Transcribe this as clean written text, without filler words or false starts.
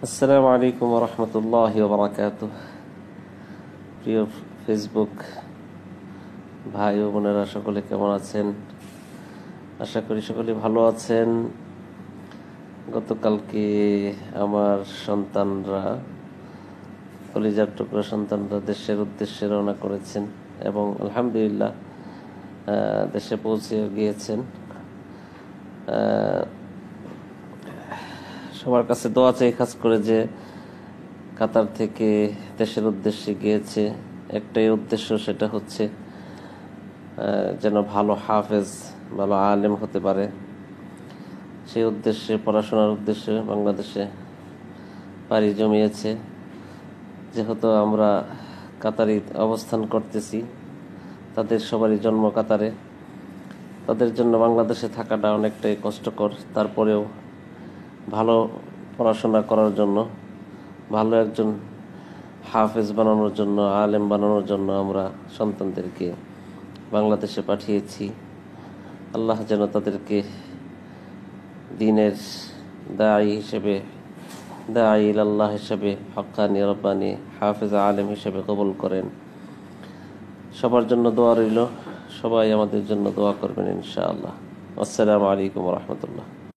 আসসালামু আলাইকুম ওয়া রাহমাতুল্লাহি ওয়া বারাকাতুহু। প্রিয় ফেসবুক ভাই ও বোনেরা, সকলে কেমন আছেন? আশা করি সকলে ভালো আছেন। গতকালকে আমার সন্তানরা, কলিজার টুকরা সন্তানরা দেশের উদ্দেশ্যে রওনা করেছেন এবং আলহামদুলিল্লাহ দেশে পৌঁছে গিয়েছেন। সবার কাছে দোয়া চাই, খাস করে যে কাতার থেকে দেশের উদ্দেশ্যে গিয়েছে। একটাই উদ্দেশ্য, সেটা হচ্ছে যেন ভালো হাফেজ, ভালো আলেম হতে পারে। সেই উদ্দেশ্যে, পড়াশোনার উদ্দেশ্যে বাংলাদেশে পাড়ি জমিয়েছে। যেহেতু আমরা কাতারে অবস্থান করতেছি, তাদের সবারই জন্ম কাতারে, তাদের জন্য বাংলাদেশে থাকাটা অনেকটাই কষ্টকর। তারপরেও ভালো পড়াশোনা করার জন্য, ভালো একজন হাফেজ বানানোর জন্য, আলেম বানানোর জন্য আমরা সন্তানদেরকে বাংলাদেশে পাঠিয়েছি। আল্লাহ যেন তাদেরকে দ্বীনের দায়ী হিসেবে, দায়ী ইলাল্লাহ হিসেবে, হক্কানি রব্বানি হাফেজ আলেম হিসেবে কবুল করেন। সবার জন্য দোয়া রইল, সবাই আমাদের জন্য দোয়া করবেন ইনশাআল্লাহ। আসসালামু আলাইকুম ওয়া রাহমাতুল্লাহ।